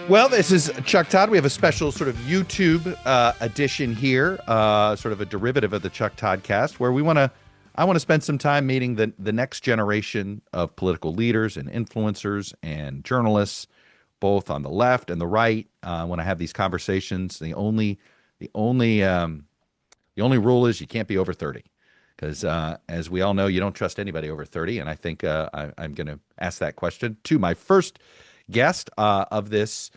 Well, this is Chuck Todd. We have a special sort of YouTube edition here, sort of a derivative of the Chuck ToddCast, where I want to spend some time meeting the next generation of political leaders and influencers and journalists, both on the left and the right. When I have these conversations, the only rule is you can't be over 30, because as we all know, you don't trust anybody over 30. And I think I'm going to ask that question to my first guest of this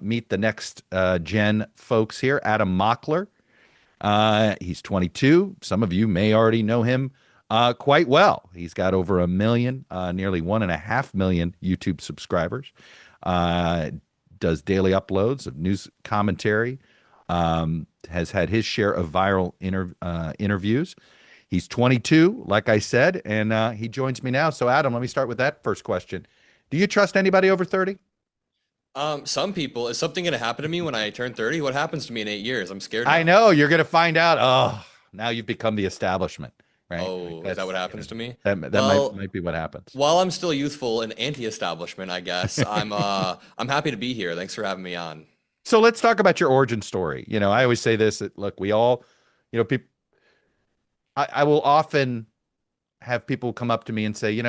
Meet the Next Gen folks here, Adam Mockler. He's 22. Some of you may already know him quite well. He's got over 1 million, nearly 1.5 million YouTube subscribers. Does daily uploads of news commentary. Has had his share of viral interviews. He's 22, like I said, and he joins me now. So, Adam, let me start with that first question. Do you trust anybody over 30? Some people. Is something going to happen to me when I turn 30? What happens to me in 8 years? I'm scared I now. know you're going to find out. Oh, now you've become the establishment, right? Oh, is that what happens to me? That Well, might be what happens. while I'm still youthful and anti-establishment, I guess, I'm happy to be here. Thanks for having me on. So let's talk about your origin story. I always say this, that, look, we all, people, I will often have people come up to me and say,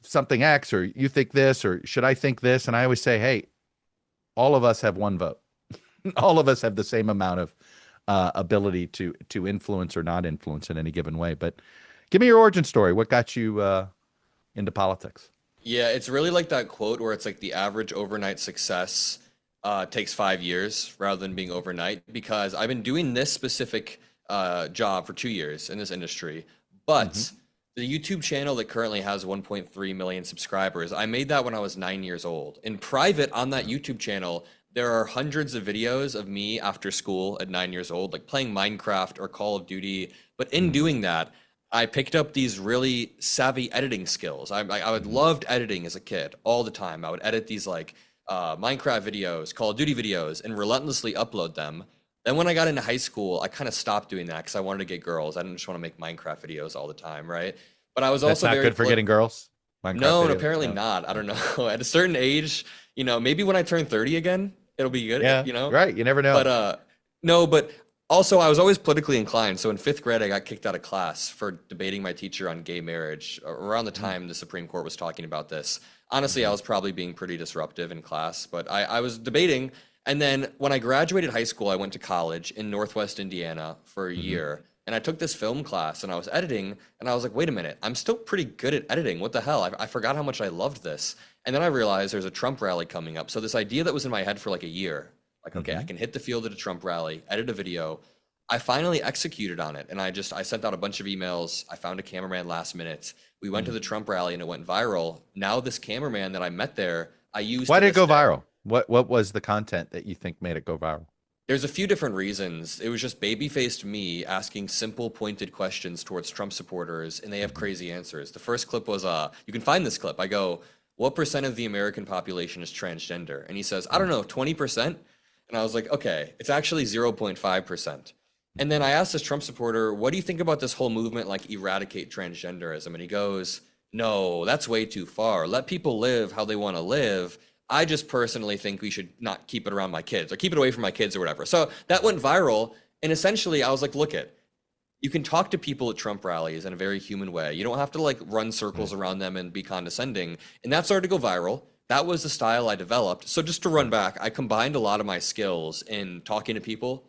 something X, or you think this, or should I think this? And I always say, hey, all of us have one vote. All of us have the same amount of ability to influence or not influence in any given way. But give me your origin story. What got you into politics? Yeah, it's really like that quote where it's like the average overnight success takes 5 years rather than being overnight. Because I've been doing this specific job for 2 years in this industry, but the YouTube channel that currently has 1.3 million subscribers, I made that when I was 9 years old. In private, on that YouTube channel, there are hundreds of videos of me after school at 9 years old, like playing Minecraft or Call of Duty. But in doing that, I picked up these really savvy editing skills. I would loved editing as a kid all the time. I would edit these like Minecraft videos, Call of Duty videos, and relentlessly upload them. Then when I got into high school, I kind of stopped doing that because I wanted to get girls. I didn't just want to make Minecraft videos all the time, right? But I was That's also not very good for getting girls. Minecraft no, and videos. apparently No. not. I don't know. At a certain age, maybe when I turn 30 again, it'll be good, Yeah, right. You never know. But no, but also I was always politically inclined. So in fifth grade, I got kicked out of class for debating my teacher on gay marriage around the time the Supreme Court was talking about this. Honestly, I was probably being pretty disruptive in class, but I was debating. And then when I graduated high school, I went to college in Northwest Indiana for a year. And I took this film class and I was editing and I was like, wait a minute, I'm still pretty good at editing. What the hell? I forgot how much I loved this. And then I realized there's a Trump rally coming up. So this idea that was in my head for like a year, like, okay, I can hit the field at a Trump rally, edit a video. I finally executed on it. And I sent out a bunch of emails. I found a cameraman last minute. We went to the Trump rally and it went viral. Now this cameraman that I met there, I used. Why to did it this go day. viral? What was the content that you think made it go viral? There's a few different reasons. It was just baby-faced me asking simple, pointed questions towards Trump supporters, and they have crazy answers. The first clip was, you can find this clip. I go, what percent of the American population is transgender? And he says, I don't know, 20%? And I was like, okay, it's actually 0.5%. And then I asked this Trump supporter, what do you think about this whole movement, like eradicate transgenderism? And he goes, no, that's way too far. Let people live how they want to live. I just personally think we should not keep it around my kids or keep it away from my kids or whatever. So that went viral. And essentially I was like, look it, you can talk to people at Trump rallies in a very human way. You don't have to like run circles around them and be condescending. And that started to go viral. That was the style I developed. So just to run back, I combined a lot of my skills in talking to people,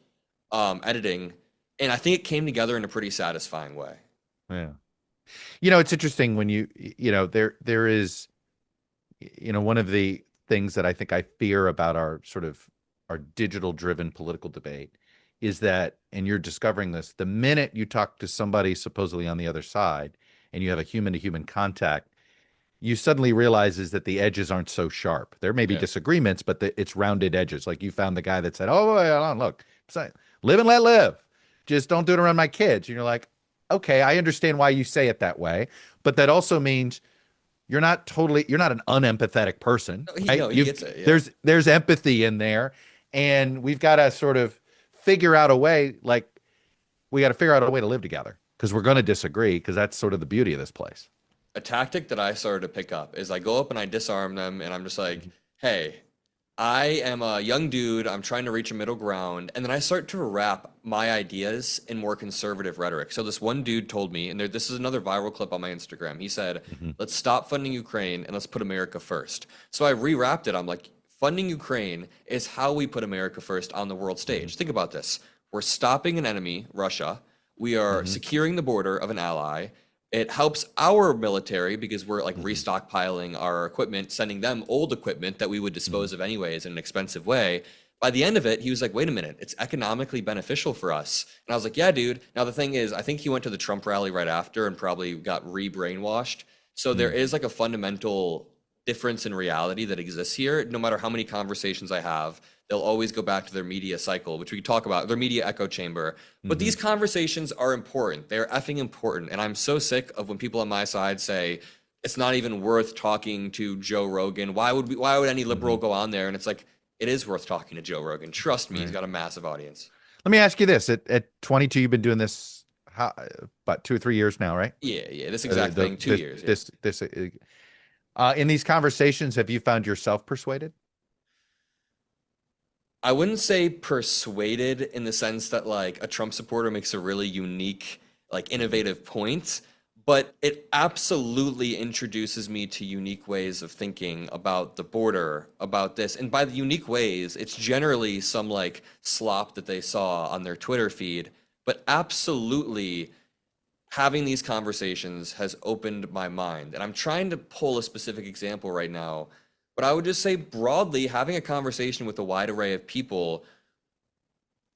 editing, and I think it came together in a pretty satisfying way. Yeah. It's interesting when there is, one of the things that I think I fear about our digital driven political debate is that, and you're discovering this, the minute you talk to somebody supposedly on the other side and you have a human to human contact, you suddenly realizes that the edges aren't so sharp. There may be disagreements, but it's rounded edges. Like you found the guy that said, oh, well, look, live and let live. Just don't do it around my kids. And you're like, okay, I understand why you say it that way. But that also means you're not an unempathetic person. Right? No, he gets it. Yeah. There's empathy in there. And we've got to sort of figure out a way, to live together because we're going to disagree, because that's sort of the beauty of this place. A tactic that I started to pick up is I go up and I disarm them and I'm just like, hey, I am a young dude. I'm trying to reach a middle ground. And then I start to wrap my ideas in more conservative rhetoric. So this one dude told me, and this is another viral clip on my Instagram. He said, Mhm. let's stop funding Ukraine and let's put America first. So I rewrapped it. I'm like, funding Ukraine is how we put America first on the world Mhm. stage. Think about this. We're stopping an enemy, Russia. We are Mhm. securing the border of an ally. It helps our military because we're like Mhm. restockpiling our equipment, sending them old equipment that we would Mhm. dispose of anyways in an expensive way. By the end of it, he was like, wait a minute, it's economically beneficial for us. And I was like, yeah, dude. Now, the thing is, I think he went to the Trump rally right after and probably got re-brainwashed. So there Mhm. is like a fundamental difference in reality that exists here. No matter how many conversations I have, they'll always go back to their media cycle, which we can talk about, their media echo chamber. But these Mhm. conversations are important. They're effing important. And I'm so sick of when people on my side say, it's not even worth talking to Joe Rogan. Why would any liberal Mhm. go on there? And it's like, it is worth talking to Joe Rogan. Trust me, he's Right. got a massive audience. Let me ask you this: at 22, you've been doing this about 2 or 3 years now, right? Yeah, yeah, this exact thing, 2 years, yeah. In these conversations, have you found yourself persuaded? I wouldn't say persuaded in the sense that like a Trump supporter makes a really unique, like Mhm. innovative point, but it absolutely introduces me to unique ways of thinking about the border, about this. And by the unique ways, it's generally some like slop that they saw on their Twitter feed, but absolutely having these conversations has opened my mind. And I'm trying to pull a specific example right now, but I would just say broadly, having a conversation with a wide array of people,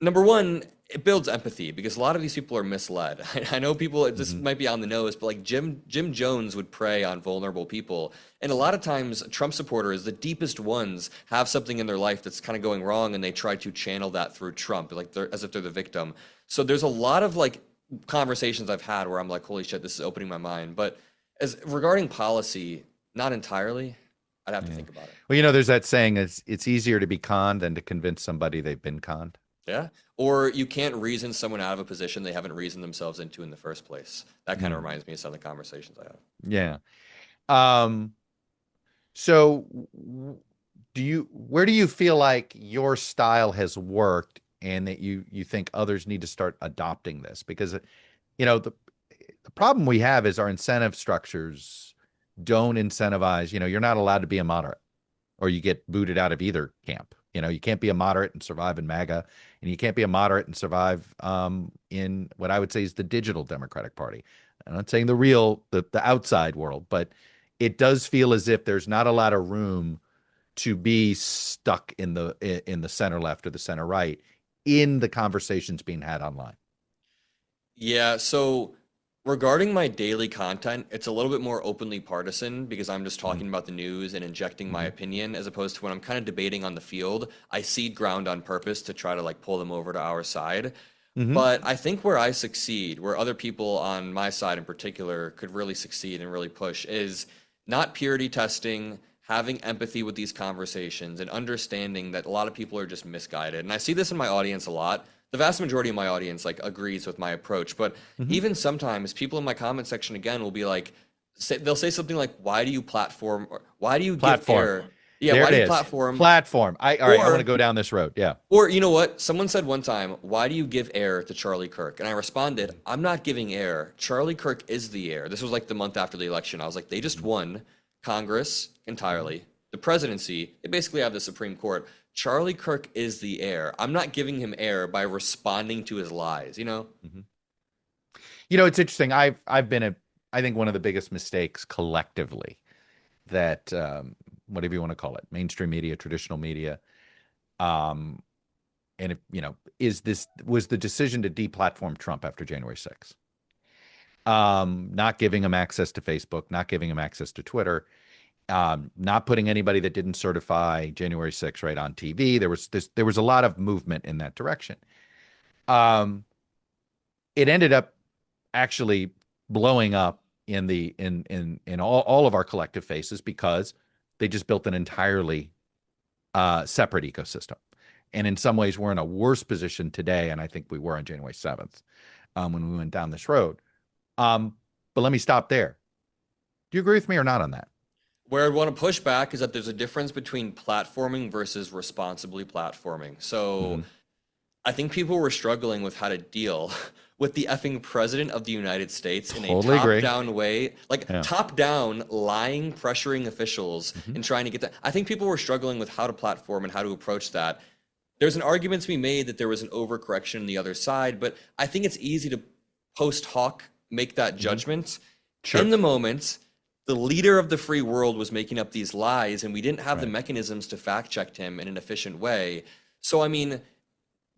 number one, it builds empathy because a lot of these people are misled. I know people, this Mhm. might be on the nose, but like Jim Jones would prey on vulnerable people. And a lot of times Trump supporters, the deepest ones, have something in their life that's kind of going wrong and they try to channel that through Trump, like they're as if they're the victim. So there's a lot of like conversations I've had where I'm like, holy shit, this is opening my mind. But as regarding policy, not entirely. I'd have to Yeah. think about it. Well, there's that saying: it's easier to be conned than to convince somebody they've been conned. Yeah. Or you can't reason someone out of a position they haven't reasoned themselves into in the first place. That kind of Mm. reminds me of some of the conversations I have. Yeah. Um, so where do you feel like your style has worked and that you think others need to start adopting this? Because the problem we have is our incentive structures don't incentivize, you're not allowed to be a moderate or you get booted out of either camp. You can't be a moderate and survive in MAGA, and you can't be a moderate and survive in what I would say is the digital Democratic Party. I'm not saying the outside world, but it does feel as if there's not a lot of room to be stuck in the center left or the center right in the conversations being had online. Yeah, so regarding my daily content, it's a little bit more openly partisan because I'm just Mhm. talking about the news and injecting my Mhm. opinion as opposed to when I'm kind of debating on the field, I cede ground on purpose to try to like pull them over to our side. Mhm. But I think where I succeed, where other people on my side in particular could really succeed and really push, is not purity testing, having empathy with these conversations, and understanding that a lot of people are just misguided. And I see this in my audience a lot. The vast majority of my audience like agrees with my approach, but Mhm. even sometimes people in my comment section again will be like, they'll say something like, "Why do you platform? Or why do you give Platform. air? Yeah, There why it do you is. platform?" Platform. All right, I want to Or go down this road. Yeah. or you know what? Someone said one time, "Why do you give air to Charlie Kirk?" And I responded, "I'm not giving air. Charlie Kirk is the air." This was like the month after the election. I was like, "They just Mhm. won Congress Mhm. entirely, the presidency. They basically have the Supreme Court. Charlie Kirk is the air. I'm not giving him air by responding to his lies, you know?" Mhm. It's interesting. I've been I think one of the biggest mistakes collectively that whatever you want to call it, mainstream media, traditional media, um, and if is this was the decision to deplatform Trump after January 6th. Not giving him access to Facebook, not giving him access to Twitter, not putting anybody that didn't certify January 6th right on TV. There was a lot of movement in that direction. Um, it ended up actually blowing up in all of our collective faces because they just built an entirely separate ecosystem. And in some ways, we're in a worse position today, and I think we were on January 7th when we went down this road. Um, but let me stop there. Do you agree with me or not on that? Where I'd want to push back is that there's a difference between platforming versus responsibly platforming. So I think people were struggling with how to deal with the effing president of the United States in a Totally agree. top-down way, like Yeah. top-down lying, pressuring officials and trying to get that. I think people were struggling with how to platform and how to approach that. There's an argument to be made that there was an overcorrection on the other side, but I think it's easy to post hoc make that judgment. Sure. In the moment, the leader of the free world was making up these lies, and we didn't have the mechanisms to fact check him in an efficient way. So, I mean,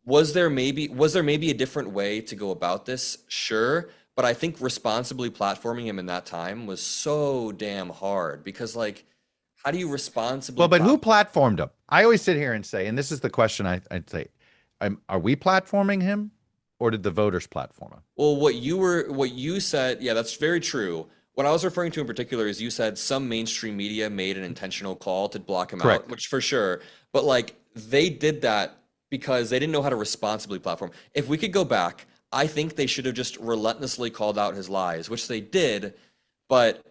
was there maybe a different way to go about this? Sure. But I think responsibly platforming him in that time was so damn hard because, like, how do you responsibly? Well, but who platformed him? I always sit here and say, and this is the question I'd say, are we platforming him, or did the voters platform him? Well, what you said, yeah, that's very true. What I was referring to in particular is you said some mainstream media made an intentional call to block him Correct. out, which for sure. But like they did that because they didn't know how to responsibly platform. If we could go back, I think they should have just relentlessly called out his lies, which they did. But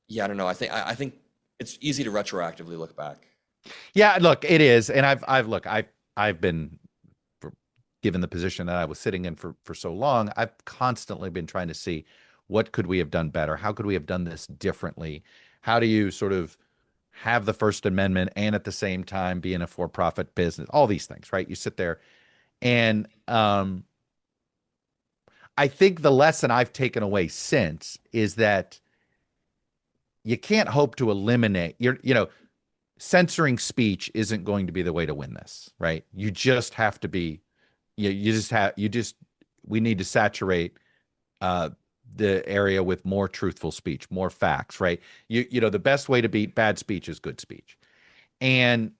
yeah, I don't know. I think it's easy to retroactively look back. Yeah, look, it is, and I've been given the position that I was sitting in for so long. I've constantly been trying to see what could we have done better? How could we have done this differently? How do you sort of have the First Amendment and at the same time be in a for-profit business? All these things, right? You sit there, and I think the lesson I've taken away since is that you can't hope to eliminate censoring speech isn't going to be the way to win this, right? You just have to be, we need to saturate the area with more truthful speech, more facts, right? The best way to beat bad speech is good speech. And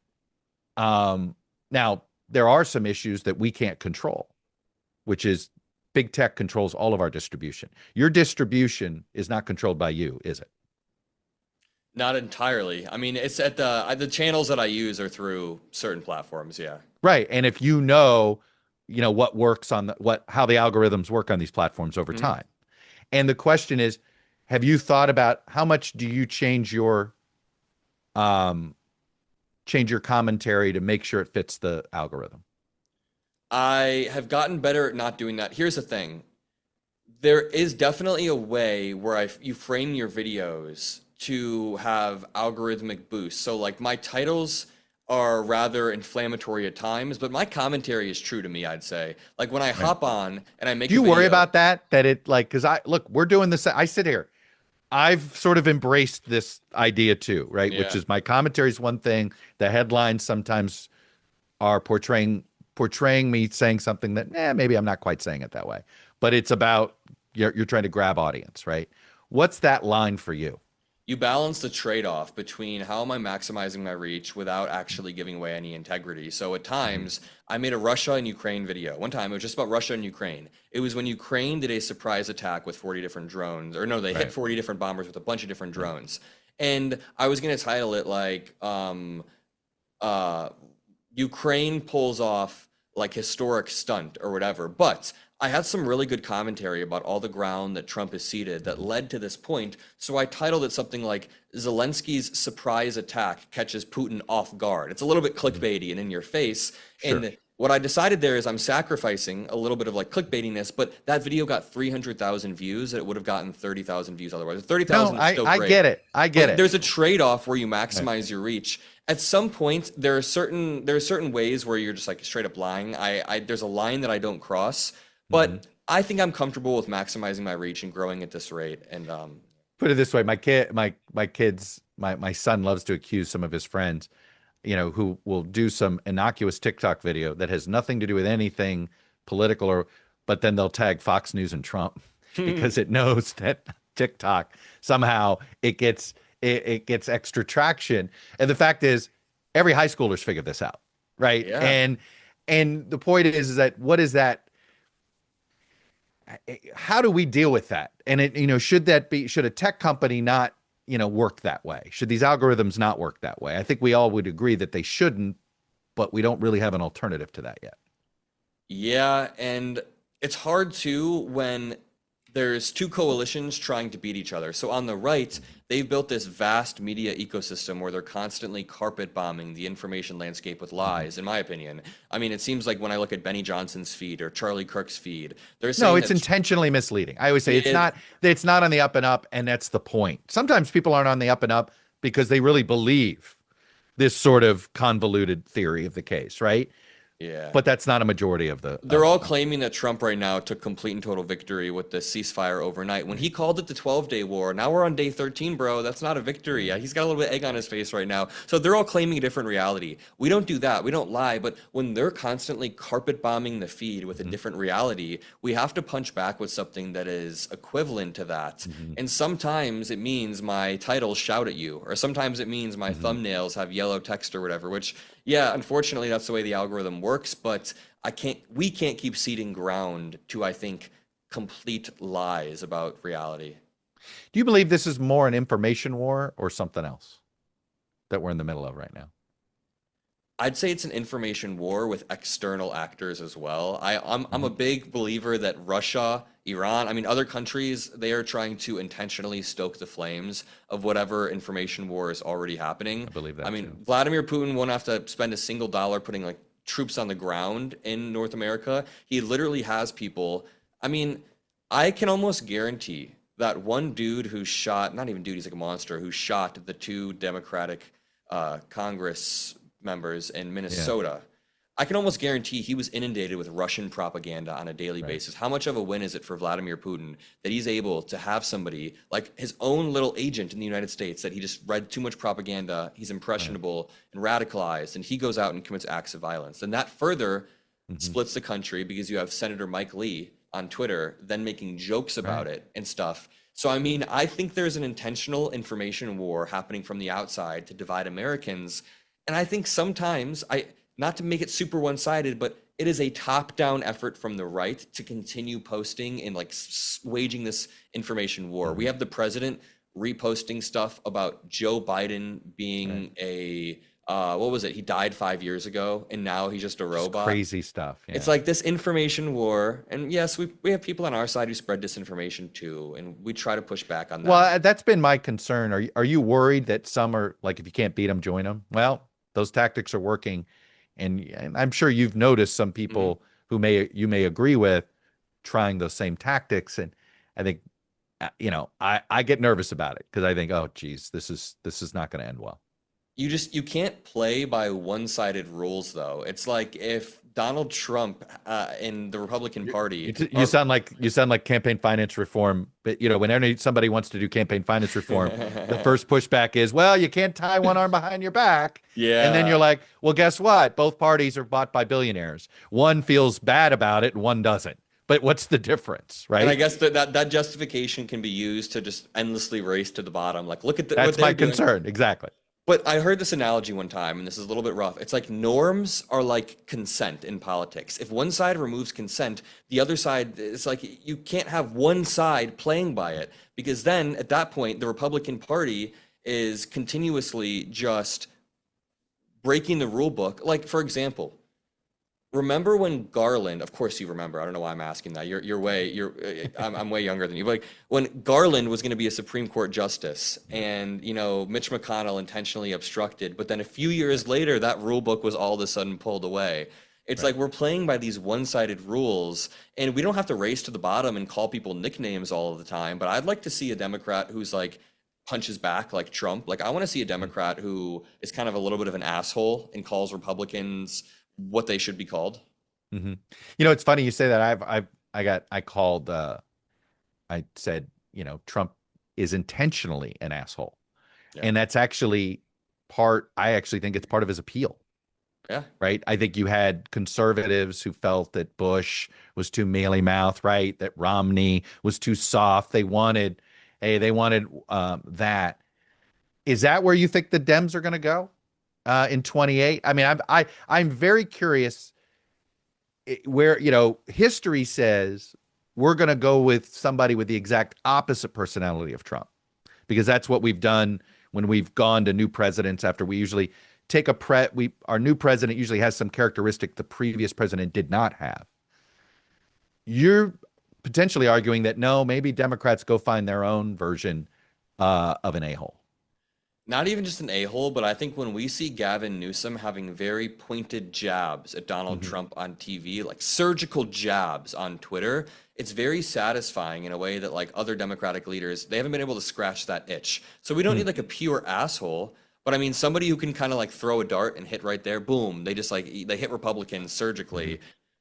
now there are some issues that we can't control, which is big tech controls all of our distribution. Your distribution is not controlled by you, is it? Not entirely. I mean, it's at the channels that I use are through certain platforms. Yeah. Right. And if what works on how the algorithms work on these platforms over time. And the question is, have you thought about how much do you change your commentary to make sure it fits the algorithm? I have gotten better at not doing that. Here's the thing. There is definitely a way where you frame your videos to have algorithmic boosts. So like my titles are rather inflammatory at times, but my commentary is true to me, I'd say. Like when I hop on and I make Do you a video, worry about that it because we're doing this. I sit here. I've sort of embraced this idea too, right? Yeah. Which is my commentary is one thing. The headlines sometimes are portraying me saying something that maybe I'm not quite saying it that way, but it's about you're trying to grab audience, right? What's that line for you? You balance the trade-off between how am I maximizing my reach without actually giving away any integrity. So at times, I made a Russia and Ukraine video. One time, it was just about Russia and Ukraine. It was when Ukraine did a surprise attack with 40 different drones. Or no, they hit 40 different bombers with a bunch of different drones. And I was going to title it like, Ukraine pulls off like historic stunt or whatever. But I had some really good commentary about all the ground that Trump has ceded that led to this point. So I titled it something like Zelensky's surprise attack catches Putin off guard. It's a little bit clickbaity and in your face. Sure. And what I decided there is I'm sacrificing a little bit of like clickbaitiness, but that video got 300,000 views and it would have gotten 30,000 views otherwise. 30,000 is still great. I get it. I get it. There's a trade-off where you maximize your reach. At some point, there are certain ways where you're just like straight up lying. There's a line that I don't cross. But I think I'm comfortable with maximizing my reach and growing at this rate. And put it this way, my son loves to accuse some of his friends, who will do some innocuous TikTok video that has nothing to do with anything political but then they'll tag Fox News and Trump because it knows that TikTok somehow it gets extra traction. And the fact is, every high schooler's figured this out, right? Yeah. And the point is that what is that? How do we deal with that? And should a tech company not, work that way? Should these algorithms not work that way? I think we all would agree that they shouldn't, but we don't really have an alternative to that yet. Yeah, and it's hard too when there's two coalitions trying to beat each other. So on the right, they've built this vast media ecosystem where they're constantly carpet bombing the information landscape with lies, in my opinion. I mean, it seems like when I look at Benny Johnson's feed or Charlie Kirk's feed, they're No, saying it's that intentionally misleading. I always say it, it's not on the up and up, and that's the point. Sometimes people aren't on the up and up because they really believe this sort of convoluted theory of the case, right? yeah. But that's not a majority of the They're all claiming that Trump right now took complete and total victory with the ceasefire overnight. When he called it the 12-day war, now we're on day 13, bro. That's not a victory. Yeah, he's got a little bit of egg on his face right now. So they're all claiming a different reality. We don't do that. We don't lie. But when they're constantly carpet bombing the feed with a different reality, we have to punch back with something that is equivalent to that. And sometimes it means my titles shout at you, or sometimes it means my thumbnails have yellow text or whatever, which, yeah, unfortunately, that's the way the algorithm works. But we can't keep ceding ground to, I think, complete lies about reality. Do you believe this is more an information war or something else that we're in the middle of right now? I'd say it's an information war with external actors as well. I'm a big believer that Russia, Iran, I mean, other countries, they are trying to intentionally stoke the flames of whatever information war is already happening. I believe that I mean, too. Vladimir Putin won't have to spend a single dollar putting like troops on the ground in North America. He literally has people. I mean, I can almost guarantee that one dude who shot, not even dude, he's like a monster, who shot the two Democratic Congress members in Minnesota. I can almost guarantee he was inundated with Russian propaganda on a daily basis. How much of a win is it for Vladimir Putin that he's able to have somebody like his own little agent in the United States that he just read too much propaganda, he's impressionable and radicalized, and he goes out and commits acts of violence. And that further splits the country because you have Senator Mike Lee on Twitter then making jokes about it and stuff. So, I mean, I think there's an intentional information war happening from the outside to divide Americans. And I think sometimes, not to make it super one-sided, but it is a top-down effort from the right to continue posting and like waging this information war. We have the president reposting stuff about Joe Biden being what was it? He died 5 years ago, and now he's just a robot. Crazy stuff. Yeah. It's like this information war. And yes, we have people on our side who spread disinformation too, and we try to push back on that. Well, that's been my concern. Are you worried that some are like, if you can't beat them, join them? Well, those tactics are working. And I'm sure you've noticed some people who you may agree with trying those same tactics. And I think, I get nervous about it because I think, oh, geez, this is not going to end well. You can't play by one-sided rules, though. It's like if Donald Trump in the Republican Party. You sound like campaign finance reform. But whenever somebody wants to do campaign finance reform, the first pushback is, well, you can't tie one arm behind your back. Yeah. And then you're like, well, guess what? Both parties are bought by billionaires. One feels bad about it, and one doesn't. But what's the difference, right? And I guess that justification can be used to just endlessly race to the bottom. Like, look at that's my concern. Exactly. But I heard this analogy one time, and this is a little bit rough. It's like norms are like consent in politics. If one side removes consent, the other side, it's like you can't have one side playing by it, because then at that point, the Republican Party is continuously just breaking the rule book. Like, for example, remember when Garland, of course you remember, I don't know why I'm asking that. I'm way younger than you. But like when Garland was going to be a Supreme Court justice and, Mitch McConnell intentionally obstructed, but then a few years later, that rule book was all of a sudden pulled away. It's like we're playing by these one-sided rules, and we don't have to race to the bottom and call people nicknames all of the time. But I'd like to see a Democrat who's like punches back like Trump. Like I want to see a Democrat who is kind of a little bit of an asshole and calls Republicans what they should be called. It's funny you say that. I said, Trump is intentionally an asshole. Yeah. And that's actually I actually think it's part of his appeal. Yeah. Right. I think you had conservatives who felt that Bush was too mealy mouthed, right? That Romney was too soft. They wanted that. Is that where you think the Dems are going to go? In 28. I mean, I'm very curious where, history says we're going to go with somebody with the exact opposite personality of Trump, because that's what we've done when we've gone to new presidents after we usually take our new president usually has some characteristic the previous president did not have. You're potentially arguing that no, maybe Democrats go find their own version of an a-hole. Not even just an a-hole, but I think when we see Gavin Newsom having very pointed jabs at Donald Mm-hmm. Trump on TV, like surgical jabs on Twitter, it's very satisfying in a way that like other Democratic leaders, they haven't been able to scratch that itch. So we don't need like a pure asshole, but I mean somebody who can kind of like throw a dart and hit right there, boom, they just like they hit Republicans Mm-hmm. surgically.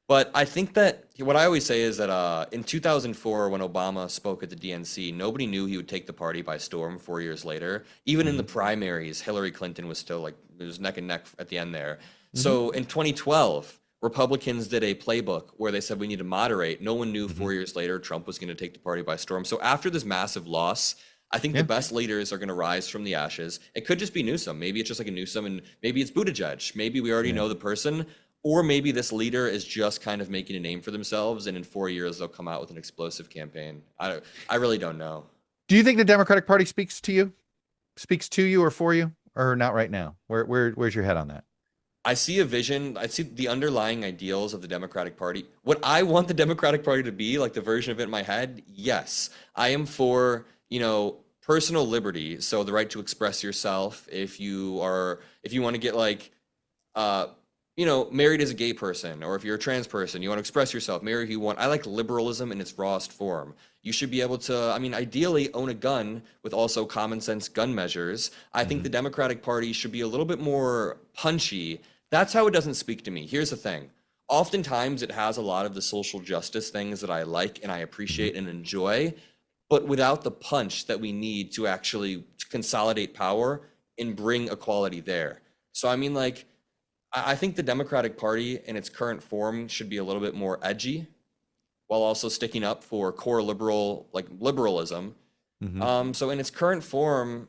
But I think that what I always say is that in 2004, when Obama spoke at the DNC, nobody knew he would take the party by storm 4 years later. Even in the primaries, Hillary Clinton was still like, it was neck and neck at the end there. Mm-hmm. So in 2012, Republicans did a playbook where they said we need to moderate. No one knew Mm-hmm. 4 years later Trump was going to take the party by storm. So after this massive loss, I think the Yeah. best leaders are going to rise from the ashes. It could just be Newsom. Maybe it's just like a Newsom, and maybe it's Buttigieg. Maybe we already Yeah. know the person. Or maybe this leader is just kind of making a name for themselves, and in 4 years they'll come out with an explosive campaign. I really don't know. Do you think the Democratic Party speaks to you or for you, or not right now? Where's your head on that? I see a vision. I see the underlying ideals of the Democratic Party. What I want the Democratic Party to be, like the version of it in my head, yes. I am for, personal liberty. So the right to express yourself. If you want to get like, married as a gay person, or if you're a trans person, you want to express yourself, marry who you want. I like liberalism in its rawest form. You should be able to, ideally own a gun with also common sense gun measures. I think the Democratic Party should be a little bit more punchy. That's how it doesn't speak to me. Here's the thing. Oftentimes it has a lot of the social justice things that I like and I appreciate and enjoy, but without the punch that we need to actually consolidate power and bring equality there. So I think the Democratic Party in its current form should be a little bit more edgy, while also sticking up for core liberalism. Mm-hmm. So in its current form,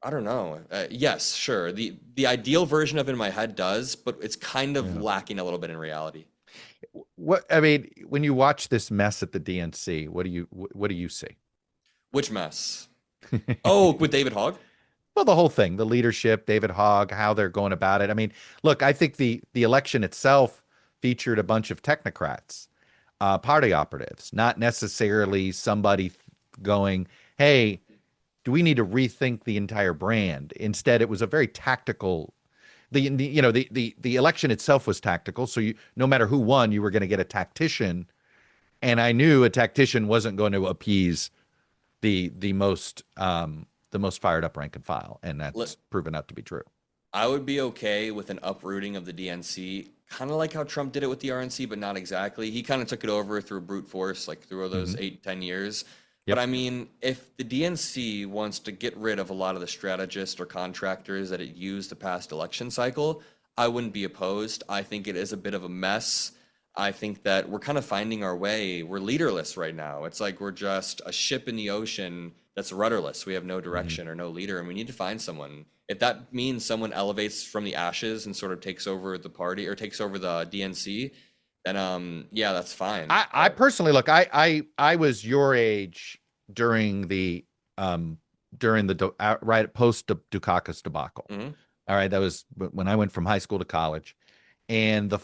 I don't know. Yes, sure. The ideal version of it in my head does, but it's kind of Yeah. lacking a little bit in reality. When you watch this mess at the DNC, what do you see? Which mess? Oh, with David Hogg? Well, the whole thing, the leadership, David Hogg, how they're going about it. I mean, look, I think the election itself featured a bunch of technocrats, party operatives, not necessarily somebody going, "Hey, do we need to rethink the entire brand?" Instead, it was a very tactical. The election itself was tactical. So no matter who won, you were going to get a tactician, and I knew a tactician wasn't going to appease the most fired up rank and file, and that's proven out to be true. I would be okay with an uprooting of the DNC, kind of like how Trump did it with the RNC, but not exactly. He kind of took it over through brute force, like through those 8-10 years. But Yep. if the DNC wants to get rid of a lot of the strategists or contractors that it used the past election cycle, I wouldn't be opposed. I think it is a bit of a mess. I think that we're kind of finding our way. We're leaderless right now. It's like we're just a ship in the ocean that's rudderless. We have no direction or no leader, and we need to find someone. If that means someone elevates from the ashes and sort of takes over the party or takes over the DNC, then yeah, that's fine. I personally look. I was your age during the right post Dukakis debacle. Mhm. All right, that was when I went from high school to college, and that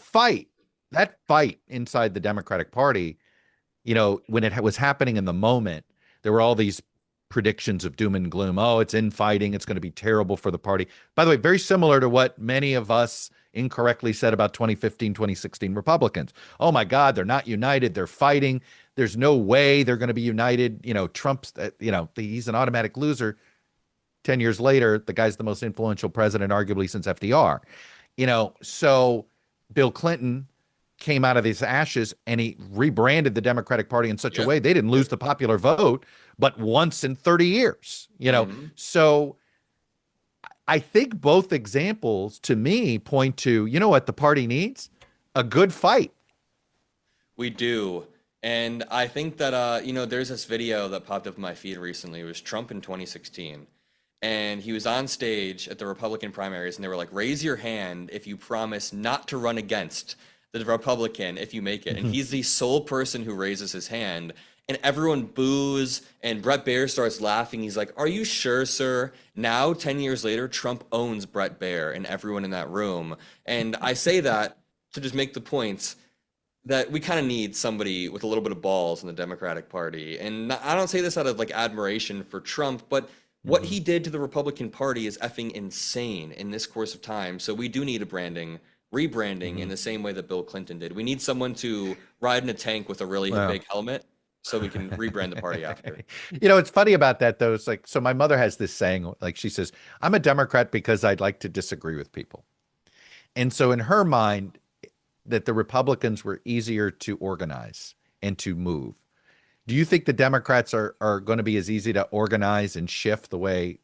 fight inside the Democratic Party, when it was happening in the moment, there were all these predictions of doom and gloom. Oh, it's infighting. It's going to be terrible for the party. By the way, very similar to what many of us incorrectly said about 2015, 2016 Republicans. Oh my God, they're not united. They're fighting. There's no way they're going to be united. Trump's, he's an automatic loser. 10 years later, the guy's the most influential president, arguably since FDR. So Bill Clinton came out of these ashes and he rebranded the Democratic Party in such a Yeah. way they didn't lose the popular vote, but once in 30 years. Mhm. So I think both examples to me point to, what the party needs? A good fight. We do. And I think that, there's this video that popped up in my feed recently. It was Trump in 2016. And he was on stage at the Republican primaries, and they were like, raise your hand if you promise not to run against the Republican if you make it. And he's the sole person who raises his hand. And everyone boos, and Brett Baer starts laughing. He's like, are you sure, sir? Now, 10 years later, Trump owns Brett Baer and everyone in that room. And I say that to just make the point that we kind of need somebody with a little bit of balls in the Democratic Party. And I don't say this out of like admiration for Trump, but what he did to the Republican Party is effing insane in this course of time. So we do need a rebranding in the same way that Bill Clinton did. We need someone to ride in a tank with a really Wow. big helmet so we can rebrand the party after. It's funny about that though. It's like, so my mother has this saying, like she says, I'm a Democrat because I'd like to disagree with people. And so in her mind, that the Republicans were easier to organize and to move. Do you think the Democrats are going to be as easy to organize and shift the way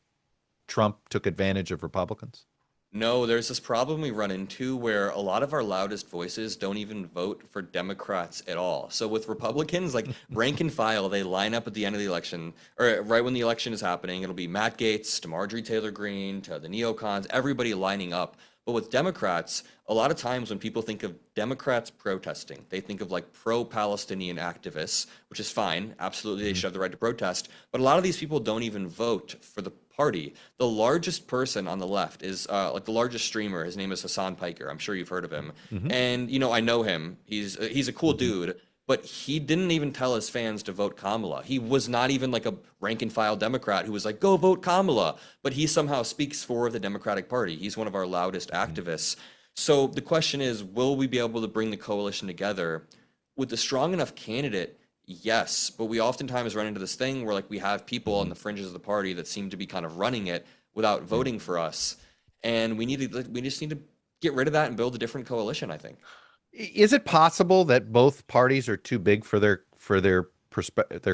Trump took advantage of Republicans? No, there's this problem we run into where a lot of our loudest voices don't even vote for Democrats at all. So with Republicans, like rank and file, they line up at the end of the election, or right when the election is happening. It'll be Matt Gaetz to Marjorie Taylor Greene to the neocons, everybody lining up. But with Democrats, a lot of times when people think of Democrats protesting, they think of like pro-Palestinian activists, which is fine. Absolutely, they should have the right to protest. But a lot of these people don't even vote for the party. The largest person on the left is like the largest streamer. His name is Hassan Piker. I'm sure you've heard of him. And I know him. He's a cool dude. But he didn't even tell his fans to vote Kamala. He was not even like a rank and file Democrat who was like, go vote Kamala. But he somehow speaks for the Democratic Party. He's one of our loudest activists. So the question is, will we be able to bring the coalition together with a strong enough candidate? Yes, but we oftentimes run into this thing where like we have people on the fringes of the party that seem to be kind of running it without voting for us. And we just need to get rid of that and build a different coalition, I think. Is it possible that both parties are too big for their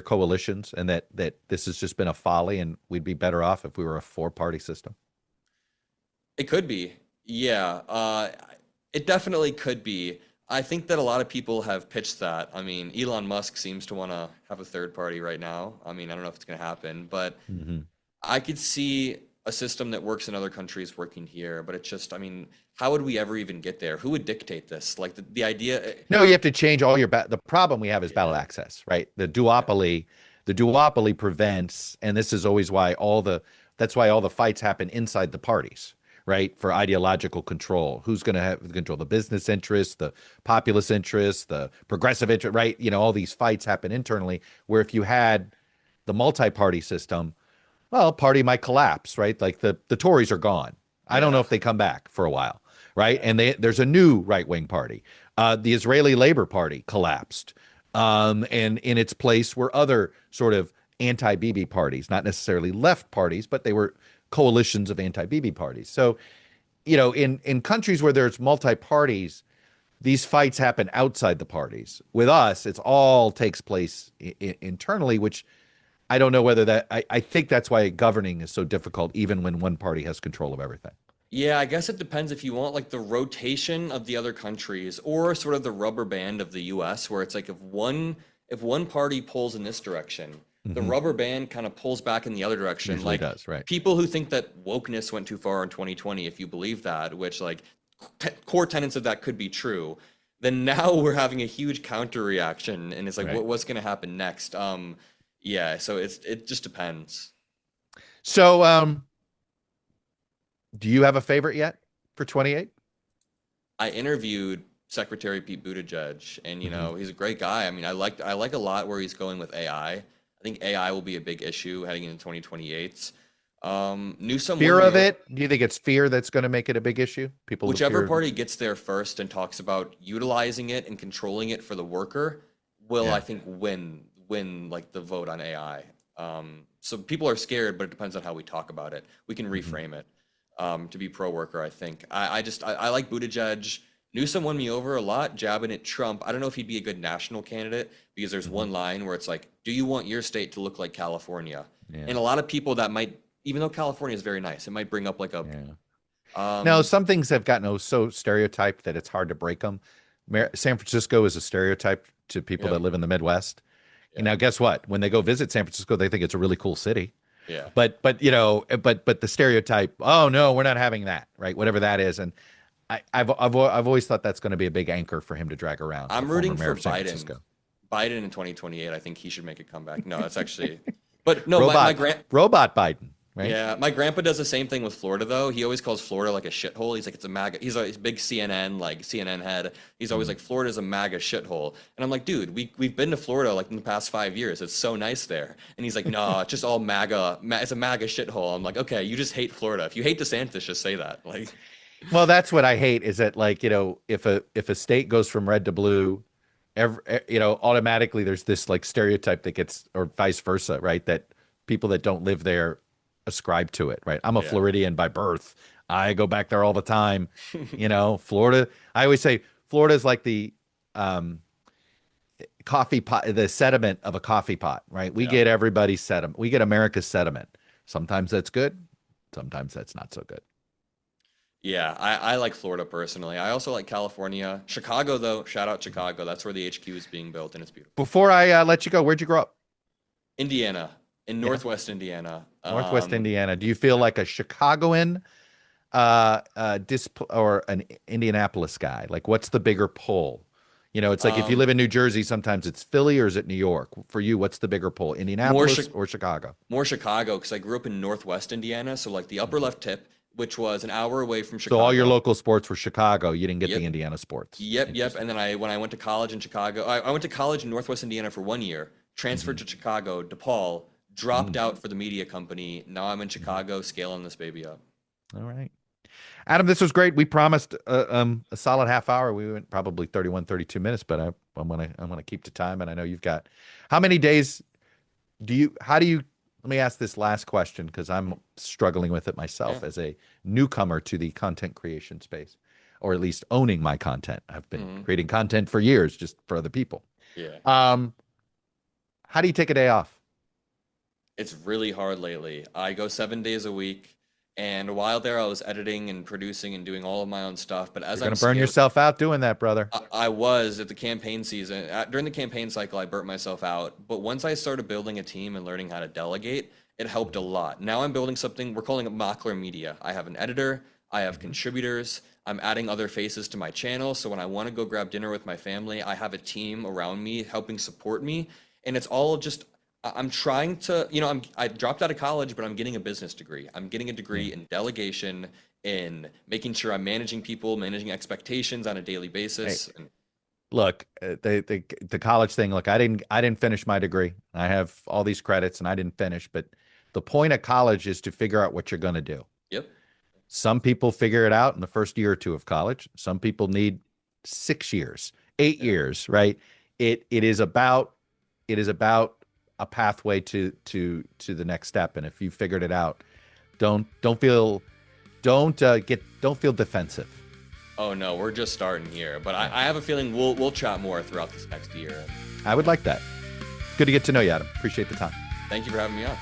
coalitions, and that this has just been a folly, and we'd be better off if we were a four-party system? It could be. Yeah, it definitely could be. I think that a lot of people have pitched that. I mean, Elon Musk seems to want to have a third party right now. I mean, I don't know if it's going to happen, but I could see a system that works in other countries working here. But it's just, I mean, how would we ever even get there? Who would dictate this? Like the idea. No, you have to change all your the problem we have is ballot access, right? The duopoly prevents, and this is always why that's why all the fights happen inside the parties, right? For ideological control. Who's going to have control? The business interests, the populist interests, the progressive interest, right? All these fights happen internally, where if you had the multi-party system, well, a party might collapse, right? Like the Tories are gone. I don't know if they come back for a while, right? And there's a new right-wing party. The Israeli Labor Party collapsed. And in its place were other sort of anti-Bibi parties, not necessarily left parties, but they were coalitions of anti-Bibi parties. So, in countries where there's multi-parties, these fights happen outside the parties. With us, it's all takes place internally, which I don't know whether I think that's why governing is so difficult, even when one party has control of everything. Yeah, I guess it depends if you want like the rotation of the other countries or sort of the rubber band of the US, where it's like if one party pulls in this direction, the rubber band kind of pulls back in the other direction. Usually like does, right? People who think that wokeness went too far in 2020, if you believe that, which like core tenets of that could be true, then now we're having a huge counter reaction, and it's like, Right. what's going to happen next? Yeah, so it just depends. So, do you have a favorite yet for 28? I interviewed Secretary Pete Buttigieg, and he's a great guy. I mean, I like a lot where he's going with AI. I think AI will be a big issue heading into 2028. Newsom Fear of it? Do you think it's fear that's going to make it a big issue? People, whichever party gets there first and talks about utilizing it and controlling it for the worker will, I think, win like the vote on AI. So people are scared, but it depends on how we talk about it. We can reframe it to be pro-worker, I think. I like Buttigieg. Newsom won me over a lot, jabbing at Trump. I don't know if he'd be a good national candidate, because there's one line where it's like, do you want your state to look like California? Yeah. And a lot of people that might, even though California is very nice, it might bring up like a... no, some things have gotten so stereotyped that it's hard to break them. San Francisco is a stereotype to people that live in the Midwest. Yeah. And now guess what? When they go visit San Francisco, they think it's a really cool city. Yeah. But the stereotype, oh no, we're not having that, right? Whatever that is. And I've always thought that's going to be a big anchor for him to drag around. I'm rooting for Biden. Biden in 2028. I think he should make a comeback. No, that's actually, but no, robot Biden. right? Yeah, my grandpa does the same thing with Florida though. He always calls Florida like a shithole. He's like it's a MAGA. He's a big CNN head. He's always like Florida's a MAGA shithole. And I'm like, dude, we've been to Florida like in the past 5 years. It's so nice there. And he's like, no, it's just all MAGA. It's a MAGA shithole. I'm like, okay, you just hate Florida. If you hate DeSantis, just say that. Like, Well, that's what I hate is that, like, if a state goes from red to blue, automatically there's this like stereotype that gets, or vice versa, right? That people that don't live there ascribe to it, right? I'm a Floridian by birth. I go back there all the time. Florida, I always say Florida is like the coffee pot, the sediment of a coffee pot, right? We get everybody's sediment. We get America's sediment. Sometimes that's good. Sometimes that's not so good. yeah, I like Florida personally. I also like California. Chicago though, shout out Chicago. That's where the HQ is being built and it's beautiful. Before I let you go, where'd you grow up? Indiana, in Northwest Indiana. Northwest Indiana. Do you feel like a Chicagoan or an Indianapolis guy? Like, what's the bigger pull? It's like if you live in New Jersey, sometimes it's Philly or is it New York? For you, what's the bigger pull, Indianapolis or Chicago? More Chicago, because I grew up in Northwest Indiana, so like the upper left tip, which was an hour away from Chicago. So all your local sports were Chicago. You didn't get the Indiana sports. Yep. And then when I went to college in Chicago, I went to college in Northwest Indiana for 1 year, transferred to Chicago, DePaul, dropped out for the media company. Now I'm in Chicago, scaling this baby up. All right. Adam, this was great. We promised a solid half hour. We went probably 31, 32 minutes, but I'm gonna keep to time. And I know you've got, how many days let me ask this last question because I'm struggling with it myself as a newcomer to the content creation space, or at least owning my content. I've been creating content for years, just for other people. Yeah. How do you take a day off? It's really hard lately. I go 7 days a week. And while there, I was editing and producing and doing all of my own stuff. But as You're going to burn yourself out doing that, brother. I was at the campaign season. During the campaign cycle, I burnt myself out. But once I started building a team and learning how to delegate, it helped a lot. Now I'm building something, we're calling it Mockler Media. I have an editor. I have contributors. I'm adding other faces to my channel. So when I want to go grab dinner with my family, I have a team around me helping support me. And it's all just... I'm trying to, I dropped out of college, but I'm getting a business degree. I'm getting a degree in delegation, in making sure I'm managing people, managing expectations on a daily basis. Hey, look, the college thing. Look, I didn't finish my degree. I have all these credits, and I didn't finish. But the point of college is to figure out what you're going to do. Yep. Some people figure it out in the first year or two of college. Some people need 6 years, 8 years. Right? It is about a pathway to the next step. And if you figured it out, don't feel defensive. Oh no, we're just starting here. But I have a feeling we'll chat more throughout this next year. I would like that. Good to get to know you, Adam. Appreciate the time. Thank you for having me on.